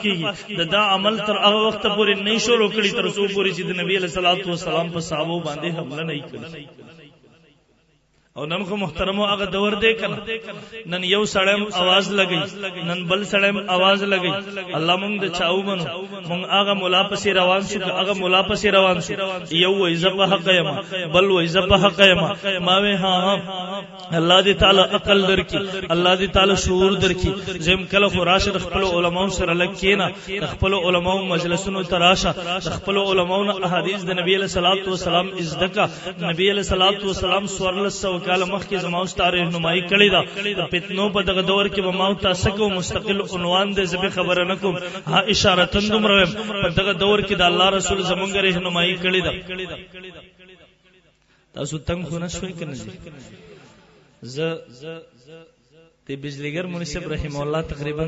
کیږي دا عمل تر هغه وخت پورې نه شروع کړي تر څو پورې چې د نبی علیہ الصلوۃ والسلام په صحابه باندې حمله نه کړي. او نن خو محترمو هغه دور دی کنه، نن یو سړیم आवाज لګي، نن بل سړیم आवाज لګي. الله مونږ د چاو منو، مونږ هغه مولا پسې روان شو، هغه مولا پسې روان شو. یو وای زپ حق یم، بل وای زپ حق یم. ما وی ها الله دې تعالی عقل درکې، الله دې تعالی شعور درکې. زم کله خو راشه خپل علماو سره لکینا، خپل علماو مجلسونو تراشه، خپل علماو احادیث د نبی علیہ الصلوۃ والسلام ازدکا. نبی علیہ الصلوۃ والسلام سورلسو کاله مخکې زموږ تاریخ رهنمایي کړې ده. فتنو په دغه دور کې به ما تاسو کو مستقل عنوان دې زبې خبره نکوم، ها اشاره تندم روم په دغه دور کې د الله رسول زمونږ رهنمایي کړې ده. تاسو تنگ خو نه شوي کنه. ز ته بجلیګر منصب رحم الله تقریبا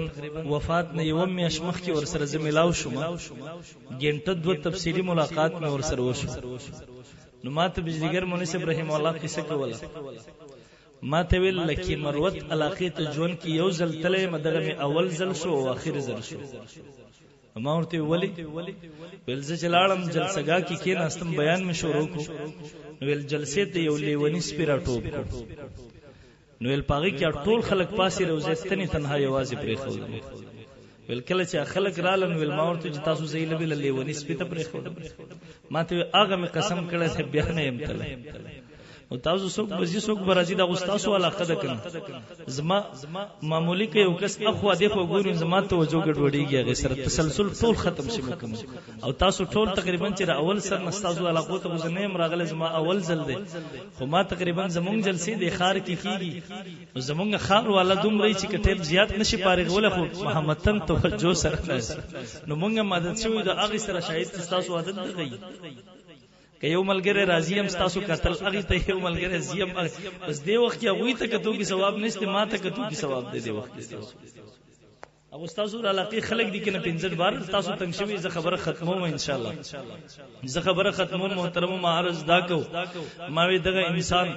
وفات نه یو میاش مخکې ور سره زملاو شوم، ګنټه دو تفصیلی ملاقات مې ور سره وشو. نو ماته بجلیګر منصب رحم الله قصه کوله، ما ته ویل لکه مروت علاقه ته جون کې یو ځل تلې مدغه می اول ځل شو او اخر ځل شو. ما ورته ویل زه چلاړم جلسګه کې کېناستم، بیان می شروع کو. ویل جلسې ته یو لیونی سپیرا ټوب کو. نو ویل پاغي کې ټول خلک پاسې روزستنی تنها یوازې پرې خو. ویل کله چې خلک رالن ویل ما ورته چې تاسو زې لبل لیونی سپیته پرې خو. ما ته هغه می قسم کړه چې بیا نه يم تل. او تاسو څوک بزي څوک برازي د غوستاسو علاقه ده کنه. زما معمولی کې یو کس اخو دې خو ګورم زما ته وجو ګډوډیږي، هغه سره تسلسل ټول ختم شي مکم. او تاسو ټول تقریبا چې اول سر نستاسو علاقو ته وزنه مراغله زما اول ځل دی، خو ما تقریبا زمونږ جلسې د خار کې کیږي. زمونږ خار والا دومره چې کټیل زیات نشي پارغوله، خو محمدن توجه سره نو مونږه مدد شوی د هغه سره شاید تاسو عادت دی. که یو ملګری راضی هم تاسو قتل هغه ته یو ملګری زیم بس دی وخت کې هغه ته کتو کی ثواب نشته، ما ته کتو کی ثواب دی وخت کې تاسو. او تاسو علاقه خلک دي کنه 50 بار تاسو تنگ شوی. زه خبره ختموم ان شاء الله، زه خبره ختموم. محترم معارض دا کو ما وی دغه انسان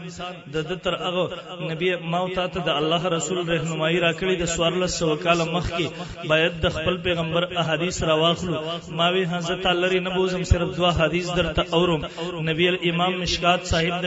د تر هغه نبی ما ته د الله رسول رهنمایي راکړي د 1400 کال مخ کې باید د خپل پیغمبر احادیث راواخلو. ما وی حضرت الله نه بوزم صرف دوا حدیث درته اورم. نبی امام مشکات صاحب د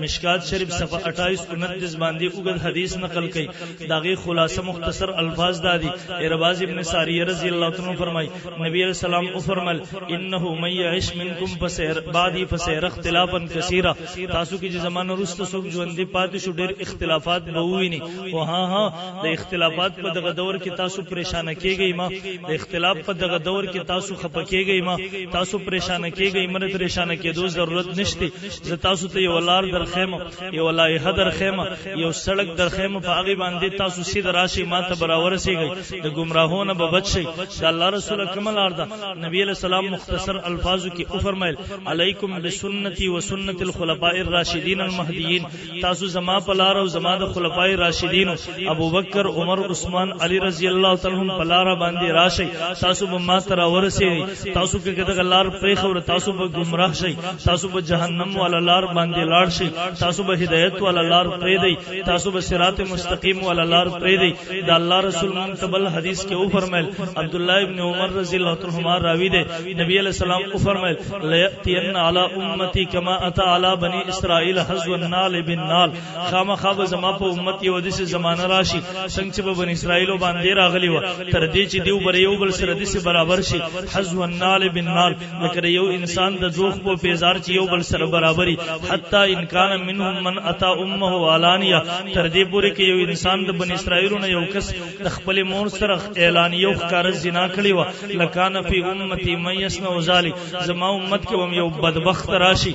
مشکات شریف صفحه 28 29 باندې وګد حدیث نقل کړي. داغه خلاصه مختصر الفاظ دادي. ارباز ابن ساریہ رضی اللہ عنہ فرمائی نبی علیہ السلام فرمل انه من يعش منکم فسير بعدی فسير اختلافا كثيرا. تاسو کی زمانہ رست سوک ژوند پات شو ډیر اختلافات بووینی. او ها د اختلافات په دغه دور کې تاسو پریشان کیږئ، ما د اختلاف په دغه دور کې تاسو خپکیږئ، ما تاسو پریشان کیږئ. مرته پریشان کېدو ضرورت نشته. ز تاسو ته یو لار در خیمه، یو لایحه در خیمه، یو سړک در خیمه، په هغه باندې تاسو سید راشي، ما ته برابر سیږئ. د گمراهونو به بچ شي. د الله رسول کمل اردا نبی علیہ السلام مختصر الفاظو کې او فرمایل علیکم بسنتی و سنت الخلفاء الراشدین المهدیین. تاسو زما په لار او زما د خلفای راشدین ابو بکر عمر عثمان علی رضی الله تعالی عنهم په لار باندې راشي. تاسو به ما تر ورسي. تاسو کې دغه لار پرې خو تاسو به گمراه شي، تاسو به جهنم والا لار باندې لاړ شي، تاسو به هدایت والا لار پرې دی، تاسو به صراط مستقیم والا لار پرې دی. د الله رسول منتبل حدیث کې او فرمایل عبد الله ابن عمر رضی الله عنهما راوی دے نبی علیہ السلام او فرمایل لیاتین علی امتی کما اتی علی بنی اسرائیل حزو النال بالنال. خامخاب زما په امت یو د زمانہ راشي څنګه چې په بنی اسرائیل باندې راغلی و تر دې چې دیو بر یو بل سره د برابر شي. حزو النال بالنال لکه یو انسان د ذوق په پیزار چې یو بل سره برابرۍ. حتی ان کان منهم من اتی امه علانیه تر دې پورې کې یو انسان د بنی اسرائیل نه یو کس د خپل مور سره اعلانیو ښکار زنا کړی و. لکان فی امتی من یسمع ذلک. زما امت کې هم یو بدبخت راشي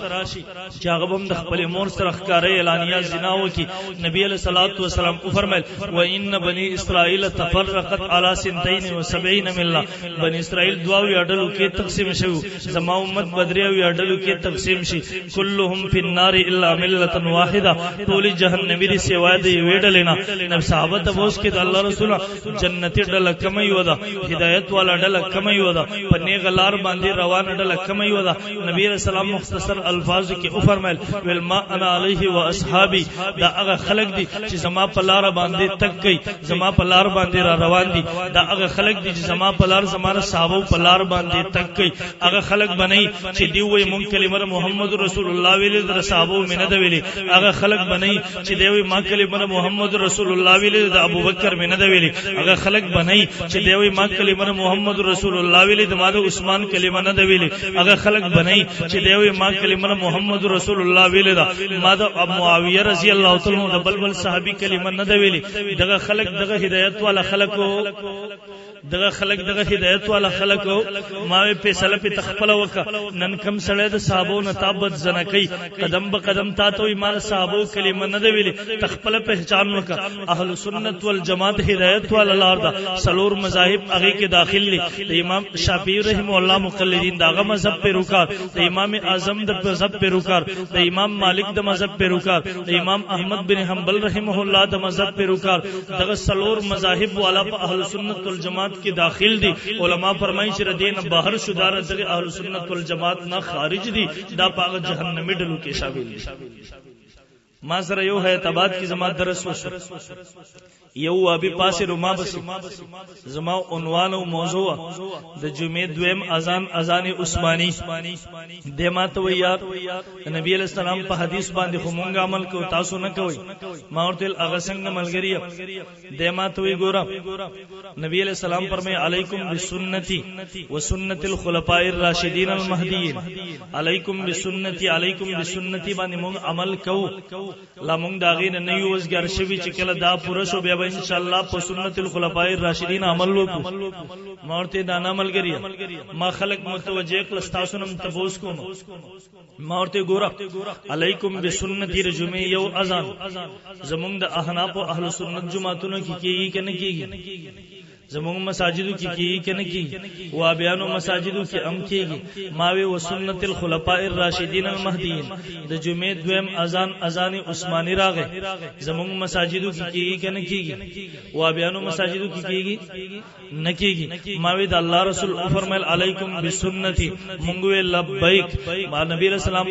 چې هغه هم د خپل مور سره ښکار اعلانیه زنا وکي. نبی علیہ الصلوۃ والسلام فرمایل و ان بنی اسرائیل تفرقت علی 72 ملة. بنی اسرائیل دواوی اډلو کې تقسیم شوه. زما امت بدریاوی اډلو کې تقسیم شي. كلهم فی النار الا ملة واحده. ټول جهنمی دي سوا دی ویډلینا. نو صحابه ته ووس کې د الله رسول جنتی ډله کمي ودا هدایت والا ډله کمي ودا په نیغ لار باندې روان ډله کمي ودا نبی رسول الله مختصر الفاظ کې او فرمایل ول ما انا علیه و اصحابي دا هغه خلق دي چې زما په لار باندې تک کوي زما په لار باندې را روان دي دا هغه خلق دي چې زما په لار زماره صحابه په لار باندې تک کوي هغه خلق بنئ چې دی وای مونږ کلمه محمد رسول الله ویل در صحابه مینه دی ویلي هغه خلق بنئ چې دی وای ما کلمه محمد رسول الله ویل د ابوبکر مینه دی ویلي هغه خلق بنئ چې دی وای ما کلمه محمد رسول الله ویل د ماده عثمان کلمه نه دی ویلي هغه خلق بنئ چې دی وای ما کلمه محمد رسول الله ویل دا ماده معاویه رضی الله تعالی عنہ د بلبل صحابي کلمه نه دی ویلي دغه خلق دغه هدایت والا خلقو دغه خلق دغه هدایت والا خلقو ما په فیصله په تخپل وک نن کم سړی د صحابو نتابت زنکی قدم به قدم تا ته ایمان صحابو کلمه نه دی ویلي تخپل پہچان وک اهل سنت والجماعت هدایت والا لار دا سلور مذاهب هغه کې داخل دي د امام شافعی رحم الله مقلدین داغه مذهب په روکار د امام اعظم د مذهب په روکار د امام مالک د مذهب په روکار د امام احمد بن حنبل رحمه الله د مذهب په روکار دغه سلور مذاهب والا په اهل سنت والجماعت کی داخل دی علماء فرمایي چې ردین بهر شو دار دغه اهل سنت والجماعت نه خارج دي دا پاغه جهنمی ډلو کې شامل دي ما سره یو ہے تباد کی زما درس وشو یو ابي پاسه روما بس زما عنوان او موضوع د جمعې دویم اذان عثماني دما ته یار نبی علیہ السلام په حدیث باندې همغه عمل کو تاسو نه کوي ما ورته هغه څنګه ملګری دما ته ګورا نبی علیہ السلام فرمای علیکم بسنتی وسنت الخلفاء الراشدین المهدیین علیکم بسنتی باندې موږ عمل کو لا مونږ داغې نه یو وزګار شوی چې کله دا پوره شو بیا به ان شاء الله په سنت الخلفاء الراشدین عمل وکړو مورته دانا ملګری ما خلق متوجه کله تاسو نم تبوس کوم مورته ګورا علیکم بسنتی رجمه یو اذان زمونږ د احناف او اهل سنت جماعتونو کې کیږي کنه کیږي زمونږ مساجدو کې کیږي کنه کیږي وابیانو مساجدو کې ام کیږي ماوي وسنت الخلفاء الراشدین المهدیین د جمعې دویم اذان عثماني راغې زمونږ مساجدو کې کیږي کنه کیږي وابیانو مساجدو کې کیږي نه کیږي ماوي د الله رسول فرمایل علیکم بسنتی مونږ لبیک ما نبی رسول الله